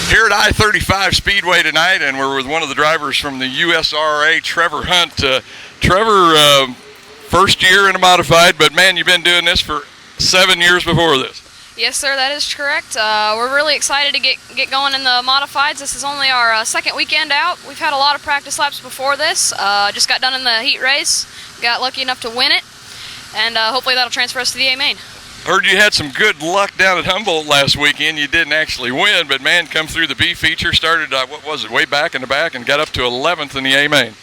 Here at I-35 Speedway tonight, and we're with one of the drivers from the USRA, Trevor Hunt. Trevor, first year in a modified, but man, you've been doing this for 7 years before this. Yes, sir, that is correct. We're really excited to get going in the modifieds. This is only our second weekend out. We've had a lot of practice laps before this. Just got done in the heat race, got lucky enough to win it, and hopefully that'll transfer us to the A-Main. Heard you had some good luck down at Humboldt last weekend. You didn't actually win, but man, come through the B feature, started, what was it, way back in the back, and got up to 11th in the A-Main.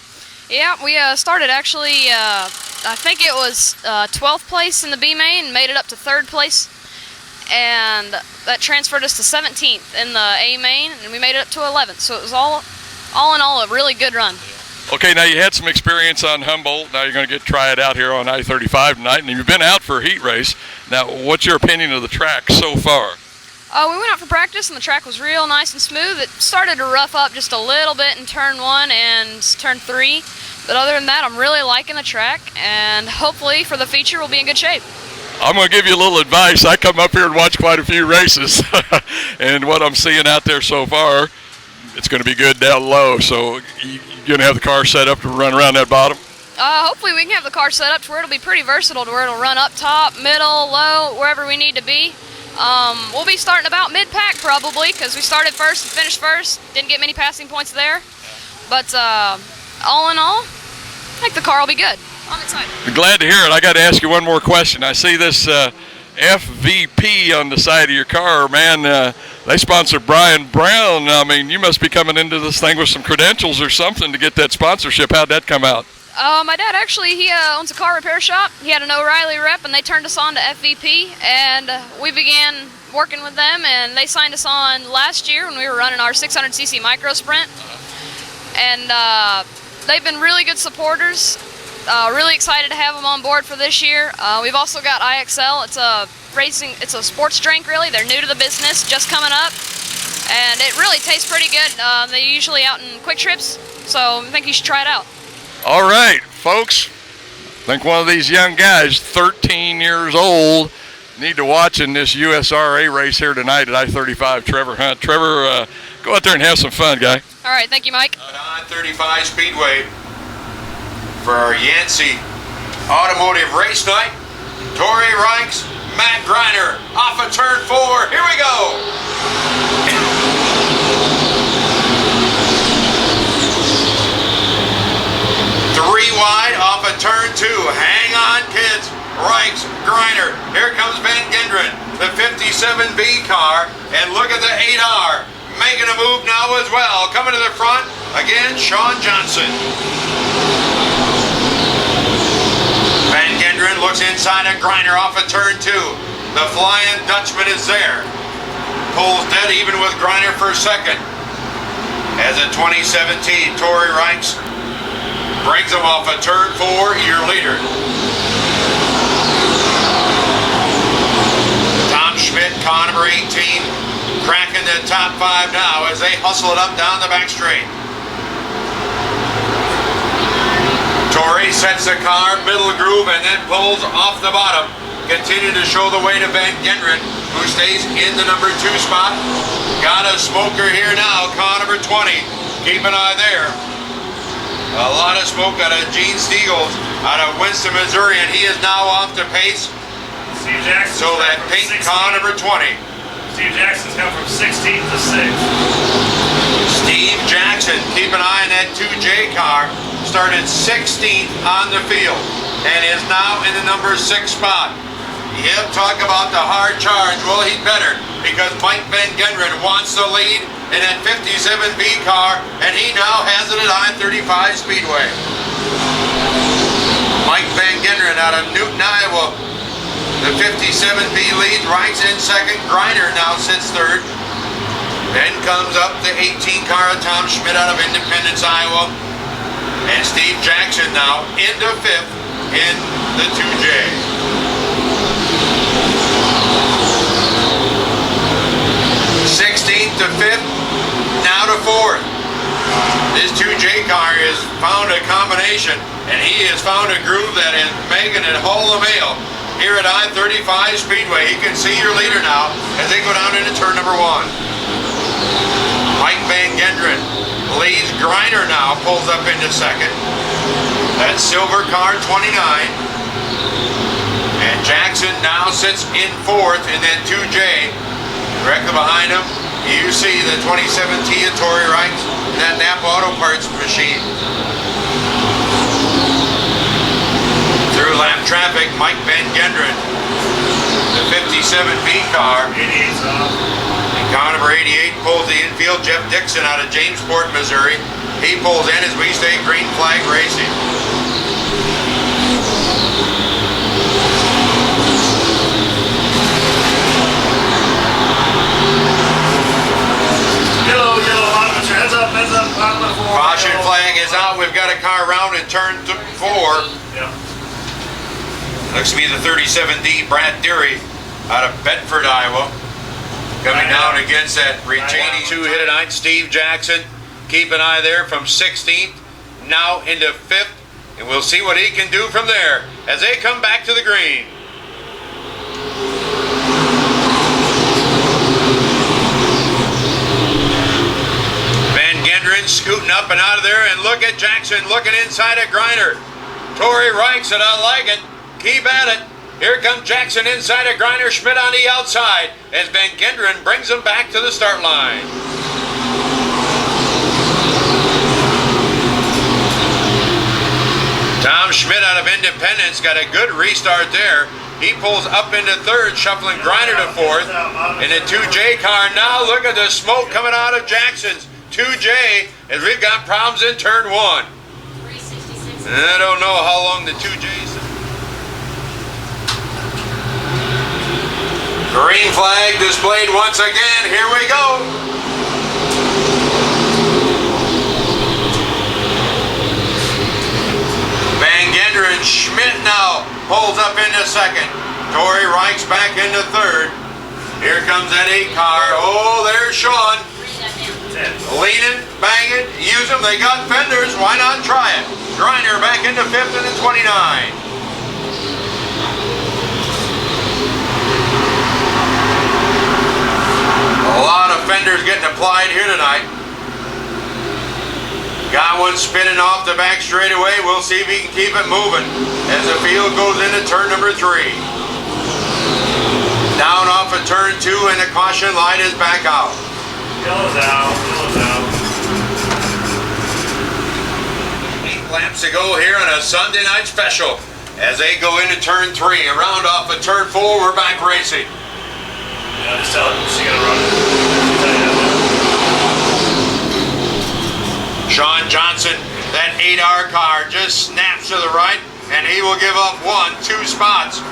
Yeah, we started actually, I think it was 12th place in the B-Main, and made it up to 3rd place, and that transferred us to 17th in the A-Main, and we made it up to 11th, so it was all in all a really good run. Okay, now you had some experience on Humboldt. Now you're going to try it out here on I-35 tonight, and you've been out for a heat race. Now, what's your opinion of the track so far? We went out for practice, and the track was real nice and smooth. It started to rough up just a little bit in turn 1 and turn 3, but other than that, I'm really liking the track, and hopefully for the feature we'll be in good shape. I'm going to give you a little advice. I come up here and watch quite a few races, and what I'm seeing out there so far, it's going to be good down low, so you're going to have the car set up to run around that bottom? Hopefully we can have the car set up to where it'll be pretty versatile, to where it'll run up top, middle, low, wherever we need to be. We'll be starting about mid-pack probably, because we started first and finished first. Didn't get many passing points there. But all in all, I think the car will be good. I'm excited. Glad to hear it. I got to ask you one more question. I see this FVP on the side of your car, man. They sponsored Brian Brown. I mean, you must be coming into this thing with some credentials or something to get that sponsorship. How'd that come out? My dad actually, he owns a car repair shop. He had an O'Reilly rep, and they turned us on to FVP, and we began working with them, and they signed us on last year when we were running our 600cc micro sprint. And they've been really good supporters. Really excited to have them on board for this year. We've also got IXL. It's a sports drink, really. They're new to the business, just coming up, and it really tastes pretty good. They're usually out in quick trips, so I think you should try it out. All right, folks. I think one of these young guys, 13 years old, need to watch in this USRA race here tonight at I-35, Trevor Hunt. Trevor, go out there and have some fun, guy. All right, thank you, Mike. At I-35 Speedway for our Yancey Automotive Race Night, Tory Reichs, Matt Greiner, off of turn 4. Here we go. 3 wide off of turn 2. Hang on, kids. Reichs, Greiner. Here comes Van Gendren, the 57B car, and look at the 8R. Making a move now as well. Coming to the front, again, Sean Johnson. Van Gendren looks inside of Greiner off of turn 2. The Flying Dutchman is there. Pulls dead even with Greiner for a second. As a 2017, Tory Reichs brings him off of turn 4, your leader. Tom Schmidt, car number 18, cracking the top 5 now as they hustle it up down the back straight. Tory sets the car middle groove and then pulls off the bottom. Continue to show the way to Van Gendren, who stays in the number 2 spot. Got a smoker here now, car number 20. Keep an eye there. A lot of smoke out of Gene Stiegels out of Winston, Missouri, and he is now off the pace. Steve Jackson. So that pink car number 20. Steve Jackson's come from 16th to 6th. Steve Jackson, keep an eye on that 2J car. Started 16th on the field and is now in the number 6 spot. Yep, talk about the hard charge. Well, he better, because Mike Van Gendren wants the lead in that 57B car, and he now has it at I-35 Speedway. Mike Van Gendren out of Newton, Iowa. The 57B lead, Reichs in second. Greiner now sits third. Then comes up the 18 car of Tom Schmidt out of Independence, Iowa. And Steve Jackson now into 5th in the 2J. 16th to 5th, now to 4th. This 2J car has found a combination, and he has found a groove that is making it haul the mail here at I-35 Speedway. You can see your leader now as they go down into turn number 1. Mike Van Gendren leads. Griner now pulls up into second. That's silver car 29. And Jackson now sits in fourth in that 2J. Directly behind him, you see the 27T of Tory Reichs and that Napa Auto Parts machine. Through lap traffic, Mike Van Gendren, the 57V car. 88's off. And car number 88 pulls the infield. Jeff Dixon out of Jamesport, Missouri. He pulls in as we stay green flag racing. Yellow, monitor. Heads up, bottom of 4. Caution yellow. flag is out. We've got a car around in turn 4. Yep. Looks to be the 37D Brad Deary out of Bedford, Iowa. Coming down against that retaining 2 hit at 9, Steve Jackson. Keep an eye there from 16th, now into 5th. And we'll see what he can do from there as they come back to the green. Van Gendren scooting up and out of there, and look at Jackson looking inside at Griner. Tory Reichs said, I like it. Keep at it. Here comes Jackson inside of Griner. Schmidt on the outside as Van Gendren brings him back to the start line. Tom Schmidt out of Independence got a good restart there. He pulls up into third, shuffling Griner to fourth. In the 2J car now, look at the smoke coming out of Jackson's 2J as we've got problems in turn 1. 366. I don't know how long the 2J's. Green flag displayed once again. Here we go. Van Gendren, Schmidt now pulls up into second. Tory Reichs back into third. Here comes that 8 car. Oh, there's Sean. Read that down. 10. Leaning, banging, use them. They got fenders. Why not try it? Griner back into 5th and the 29. A lot of fenders getting applied here tonight. Got one spinning off the back straightaway. We'll see if he can keep it moving as the field goes into turn number 3. Down off of turn 2 and the caution light is back out. Yellow's out. Yellow's out. 8 laps to go here on a Sunday night special as they go into turn 3. Around off of turn 4, we're back racing. Yeah, just tell her she gotta run it. Tell you that. Sean Johnson, that 8R car just snaps to the right, and he will give up 2 spots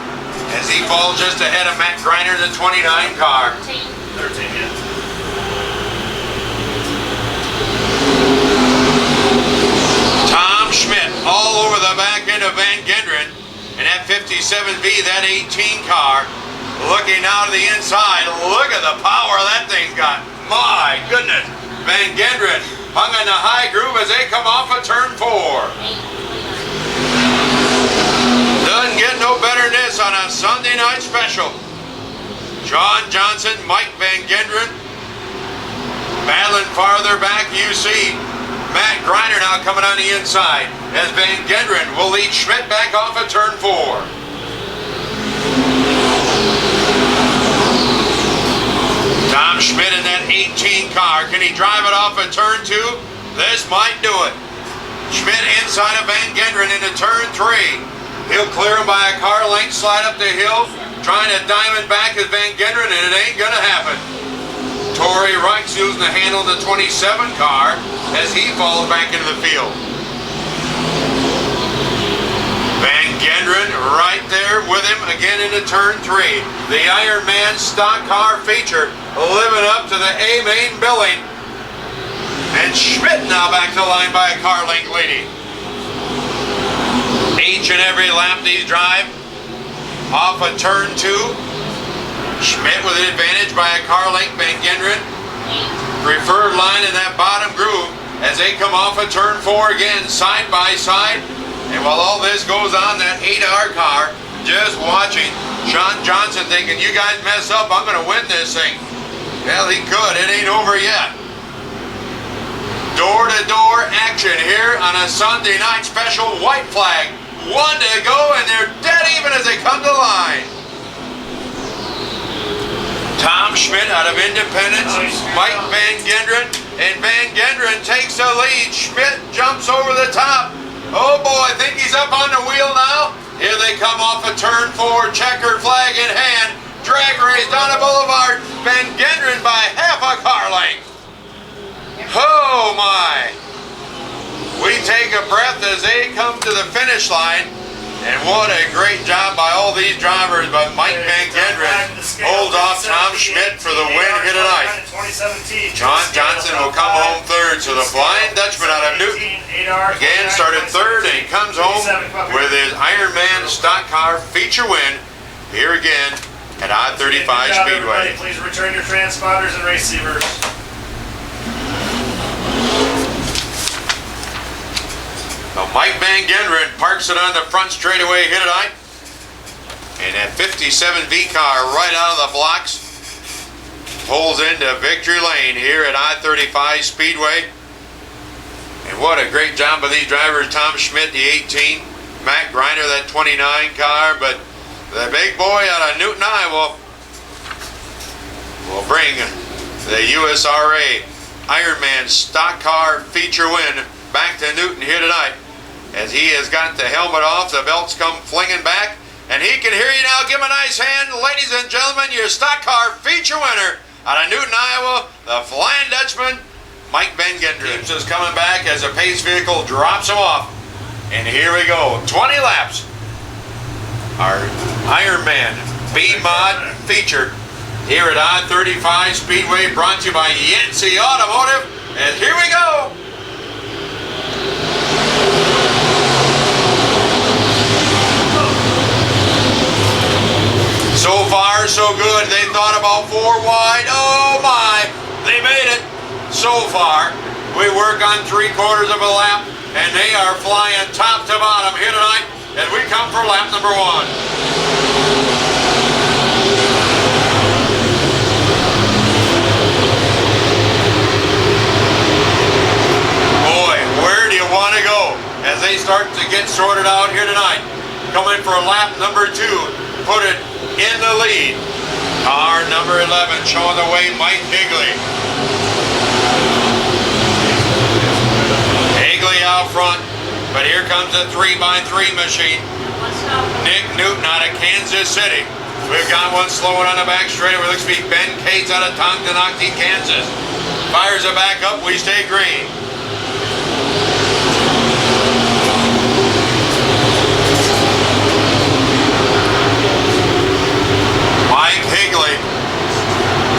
as he falls just ahead of Matt Griner, the 29 car. 13. 13, yeah. Tom Schmidt all over the back end of Van Gendren, and that 57V, that 18 car, looking out of the inside. Look at the power that thing's got. My goodness. Van Gendren hung in the high groove as they come off of turn 4. 8. Doesn't get no better than this on a Sunday night special. Sean Johnson, Mike Van Gendren battling farther back. You see Matt Griner now coming on the inside as Van Gendren will lead Schmidt back off of turn 4. Tom Schmidt in that 18 car. Can he drive it off of turn 2? This might do it. Schmidt inside of Van Gendren into turn 3. He'll clear him by a car length, slide up the hill, trying to diamond back as Van Gendren, and it ain't gonna happen. Tory Reichs using the handle of the 27 car as he falls back into the field. Van Gendren right there with him again into turn 3. The Iron Man stock car feature living up to the A-Main billing. And Schmidt now back to the line by a car length leading. Each and every lap these drive off of turn 2. Schmidt with an advantage by a car length. Van Gendren 8. preferred line in that bottom groove as they come off of turn 4 again, side by side. And while all this goes on, that 8R car just watching. Sean Johnson thinking, you guys mess up, I'm going to win this thing. Well, he could. It ain't over yet. more action here on a Sunday night special white flag. 1 to go, and they're dead even as they come to line. Tom Schmidt out of Independence, Mike Van Gendren, and Van Gendren takes the lead. Schmidt jumps over the top. Oh boy, I think he's up on the wheel now. Here they come off of turn 4, checkered flag in hand. Drag race down the boulevard. Van Gendren by half a car length. Oh my. We take a breath as they come to the finish line. And what a great job by all these drivers, but Mike Van Gendren holds off Tom Schmidt for the win here tonight. John Johnson will come home third, so the Flying Dutchman out of Newton again started third and comes home with his Ironman stock car feature win here again at I-35 Speedway. Please return your transponders and receivers. Now Mike Van Gendren parks it on the front straightaway here tonight. And that 57V car right out of the blocks pulls into victory lane here at I-35 Speedway. And what a great job by these drivers. Tom Schmidt, the 18, Matt Greiner, that 29 car, but the big boy out of Newton, Iowa will bring the USRA Ironman stock car feature win back to Newton here tonight. As he has got the helmet off, the belts come flinging back, and he can hear you now. Give him a nice hand, ladies and gentlemen, your stock car feature winner out of Newton, Iowa, the Flying Dutchman, Mike Van Gendren. Keeps us coming back as a pace vehicle drops him off. And here we go, 20 laps. Our Ironman B-Mod feature here at I-35 Speedway, brought to you by Yancey Automotive. And here we go. So far, so good. They thought about 4 wide. Oh my, they made it. So far, we work on 3/4 of a lap, and they are flying top to bottom here tonight as we come for lap number 1. Boy, where do you want to go as they start to get sorted out here tonight? Coming for lap number 2, put it in the lead. Car number 11 showing the way, Mike Higley. Higley out front, but here comes the 3x3 machine. Nick Newton out of Kansas City. We've got one slowing on the back straightaway. Looks to be Ben Cates out of Tonkanachie, Kansas. Fires it back up, we stay green. Mike Higley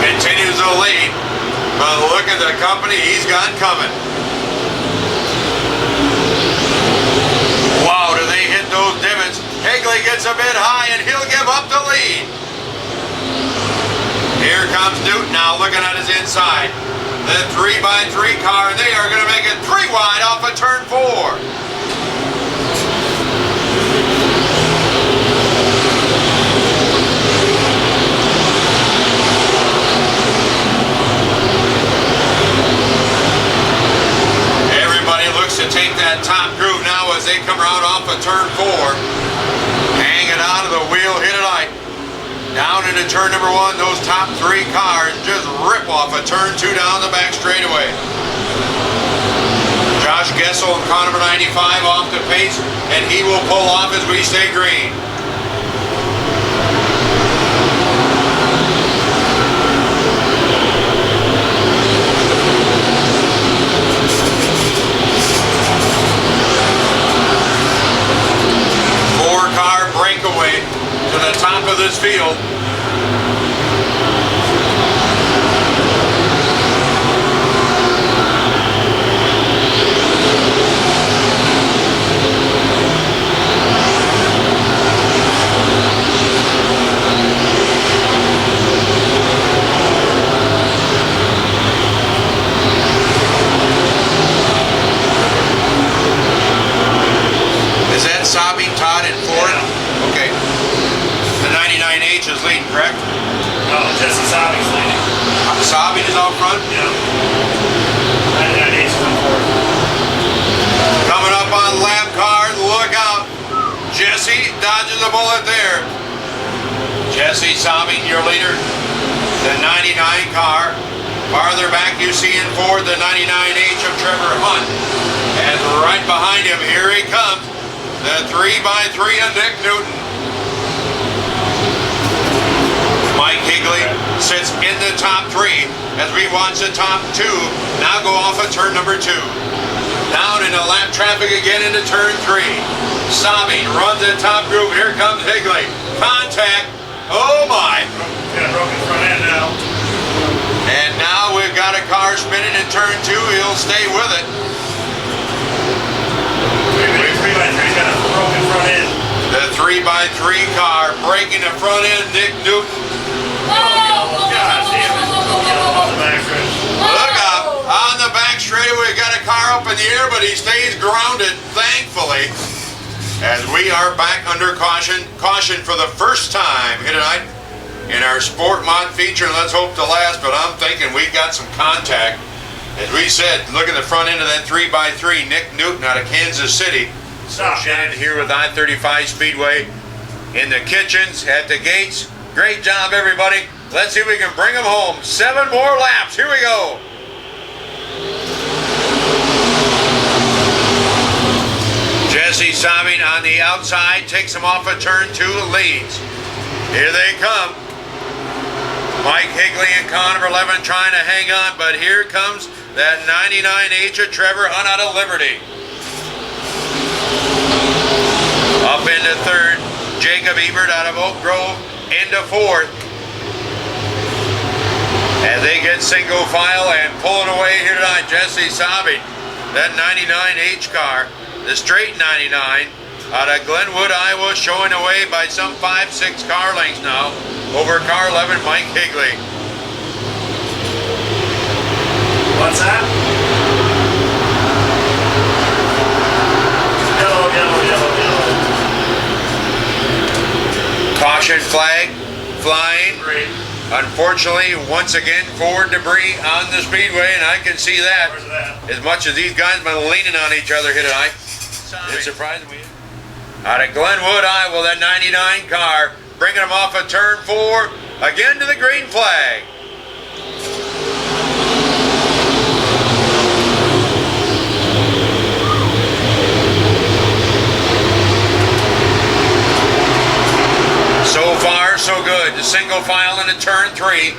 continues to lead, but look at the company he's got coming. Wow, do they hit those divots? Higley gets a bit high and he'll give up the lead. Here comes Newton now looking at his inside. The 3x3 car, and they are going to make it 3 wide off of turn 4. To take that top groove now as they come around off of turn 4. Hanging out of the wheel here tonight. Down into turn number 1, those top 3 cars just rip off of turn 2 down the back straightaway. Josh Gessel and car number 95 off the pace, and he will pull off as we stay green. Breakaway to the top of this field. Jesse dodges a bullet there. Jesse Saubing, your leader. The 99 car. Farther back you see in fourth the 99H of Trevor Hunt. And right behind him, here he comes, the 3x3 of Nick Newton. Mike Higley sits in the top three as we watch the top two now go off of turn number 2. Down into lap traffic again into turn 3. Saubing runs the top group. Here comes Higley. Contact. Oh my. Got a broken front end now. And now we've got a car spinning in turn 2. He'll stay with it. 3x3's got a broken front end. The 3x3 car breaking the front end. Nick Newton. God damn it. On the back stretch. Look up. On the back straightaway, we've got a car up in the air, but he stays grounded, thankfully. As we are back under caution. Caution for the first time here tonight in our sport mod feature, and let's hope to last, but I'm thinking we got some contact. As we said, look at the front end of that 3x3, Nick Newton out of Kansas City. Associated here with I-35 Speedway in the kitchens, at the gates. Great job, everybody. Let's see if we can bring them home. 7 more laps. Here we go. Jesse Saubing on the outside takes him off of turn 2, leads. Here they come. Mike Higley and car number 11 trying to hang on, but here comes that 99H of Trevor Hunt out of Liberty. Up into third, Jacob Ebert out of Oak Grove into fourth. As they get single file and pulling away here tonight, Jesse Saubing, that 99H car, the straight 99, out of Glenwood, Iowa, showing away by some 5-6 car lengths now over car 11, Mike Higley. What's that? Yellow, yellow, yellow, yellow. Caution flag flying. Great. Unfortunately, once again, Ford debris on the speedway, and I can see that. Where's that? As much as these guys have been leaning on each other here tonight. It's surprising me. Out of Glenwood, Iowa, that 99 car, bringing them off of turn 4, again to the green flag. So far, so good. The single file into turn 3.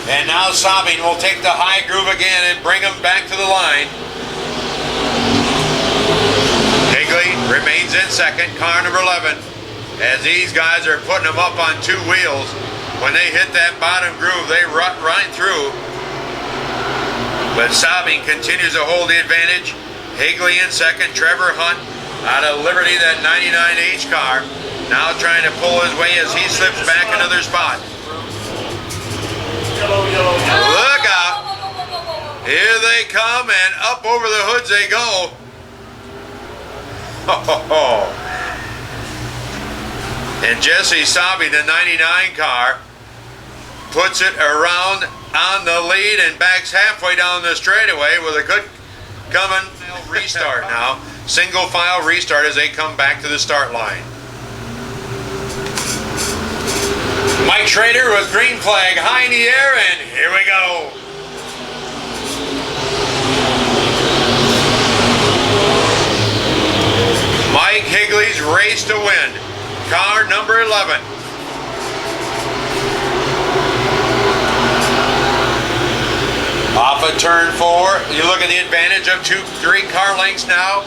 And now Saubing will take the high groove again and bring them back to the line. Higley remains in second, car number 11. As these guys are putting them up on 2 wheels. When they hit that bottom groove, they rut right through. But Saubing continues to hold the advantage. Higley in second, Trevor Hunt out of Liberty, that 99H car. Now trying to pull his way as he slips back another spot. Yellow, yellow, yellow. Look out. Here they come, and up over the hoods they go. And Jesse Saubing, the 99 car, puts it around on the lead and backs halfway down the straightaway with a good coming restart now. Single file restart as they come back to the start line. Mike Schrader with green flag high in the air, and here we go. Mike Higley's race to win. Car number 11. Off of turn 4, you look at the advantage of 2-3 car lengths now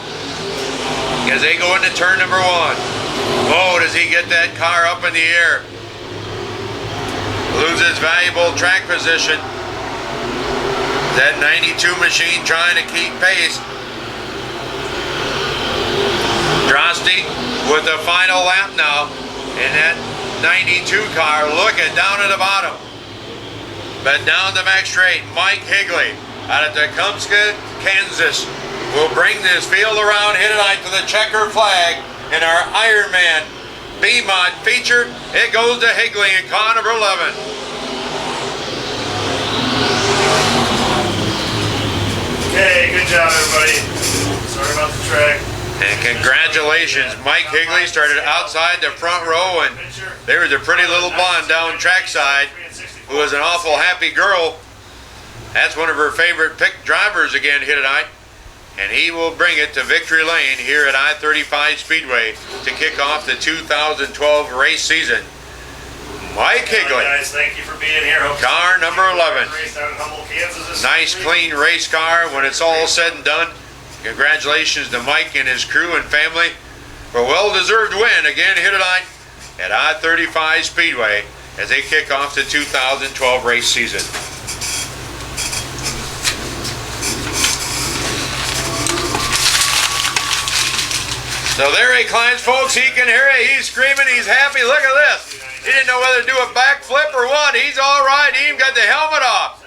as they go into turn number 1. Oh, does he get that car up in the air? Loses valuable track position. That 92 machine trying to keep pace. Drosty with the final lap now in that 92 car. Look at down at the bottom. But down the back straight, Mike Higley out of Tecumseh, Kansas will bring this field around here tonight to the checker flag in our Ironman B-Mod feature. It goes to Higley in car number 11. Okay, good job everybody. Sorry about the track. And congratulations, Mike Higley started outside the front row, and there was a pretty little blonde down trackside who was an awful happy girl. That's one of her favorite pick drivers again here tonight. And he will bring it to victory lane here at I-35 Speedway to kick off the 2012 race season. Mike Higley. Guys, thank you for being here. Hope Car number 11. Race down in Humboldt, Kansas this Nice, week. clean race car when it's all said and done. Congratulations to Mike and his crew and family for a well-deserved win again here tonight at I-35 Speedway as they kick off the 2012 race season. So there he climbs, folks. He can hear it. He's screaming. He's happy. Look at this. He didn't know whether to do a backflip or what. He's all right. He even got the helmet off.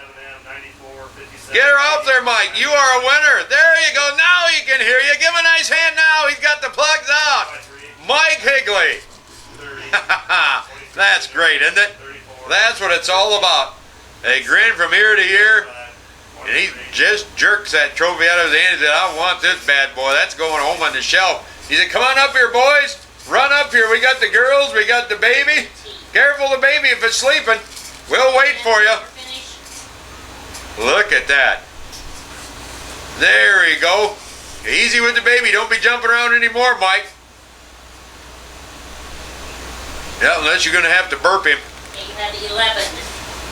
Get her off there, Mike. You are a winner. There you go. Now he can hear you. Give him a nice hand now. He's got the plugs out. Mike Higley. That's great, isn't it? That's what it's all about. A grin from ear to ear. And he just jerks that trophy out of his hand and said, I want this bad boy. That's going home on the shelf. He said, come on up here, boys. Run up here. We got the girls. We got the baby. Careful the baby if it's sleeping. We'll wait for you. Look at that. There you go. Easy with the baby. Don't be jumping around anymore, Mike. Yeah, unless you're going to have to burp him. You had 11,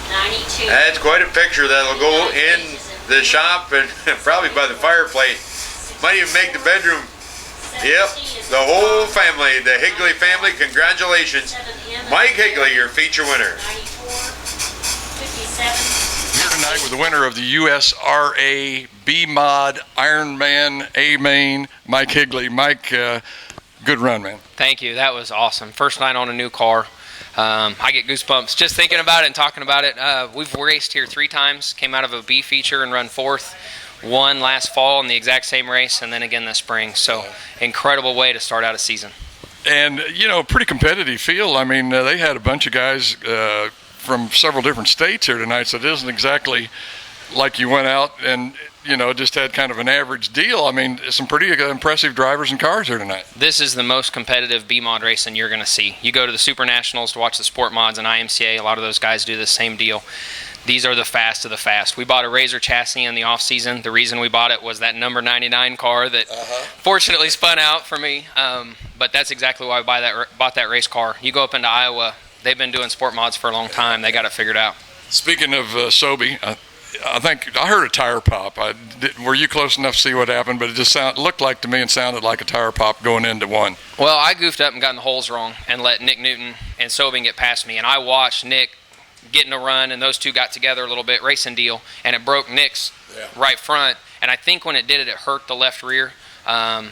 92. That's quite a picture that'll go in the shop and probably by the fireplace. Might even make the bedroom. Yep, the whole family, the Higley family, congratulations. Mike Higley, your feature winner. 94, 57. Here tonight with the winner of the USRA B-Mod Ironman A-Main, Mike Higley. Mike, good run, man. Thank you. That was awesome. First night on a new car. I get goosebumps just thinking about it and talking about it. We've raced here 3 times, came out of a B feature and run 4th. Won last fall in the exact same race, and then again this spring. So incredible way to start out a season. And, you know, pretty competitive field. I mean, they had a bunch of guys from several different states here tonight, so it isn't exactly like you went out and, you know, just had kind of an average deal. I mean, some pretty impressive drivers and cars here tonight. This is the most competitive B-Mod racing you're going to see. You go to the Super Nationals to watch the Sport Mods and IMCA. A lot of those guys do the same deal. These are the fast of the fast. We bought a Razor chassis in the off-season. The reason we bought it was that number 99 car that fortunately spun out for me. But that's exactly why I bought that race car. You go up into Iowa, they've been doing sport mods for a long time. They got it figured out. Speaking of Sobe, I think I heard a tire pop. Were you close enough to see what happened? But it just looked like to me and sounded like a tire pop going into one. Well, I goofed up and got in the holes wrong and let Nick Newton and Sobing get past me. And I watched Nick getting a run, and those two got together a little bit, racing deal, and it broke Nick's right front. And I think when it did it, it hurt the left rear. I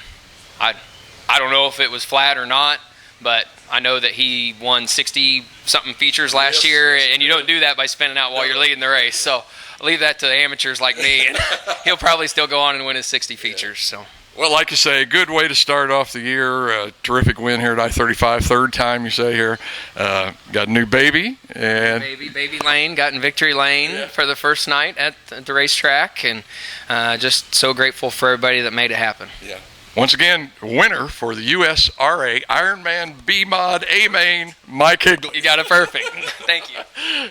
don't know if it was flat or not, but I know that he won 60-something features last year, and you don't do that by spinning out while you're leading the race. So I'll leave that to the amateurs like me, and he'll probably still go on and win his 60 features. So. Well, like you say, good way to start off the year. Terrific win here at I-35, 3rd time you say here. Got a new baby. And Baby Lane got in victory lane for the first night at the racetrack, and just so grateful for everybody that made it happen. Yeah. Once again, winner for the USRA Ironman B-Mod A-Main, Mike Higley. You got it perfect. Thank you.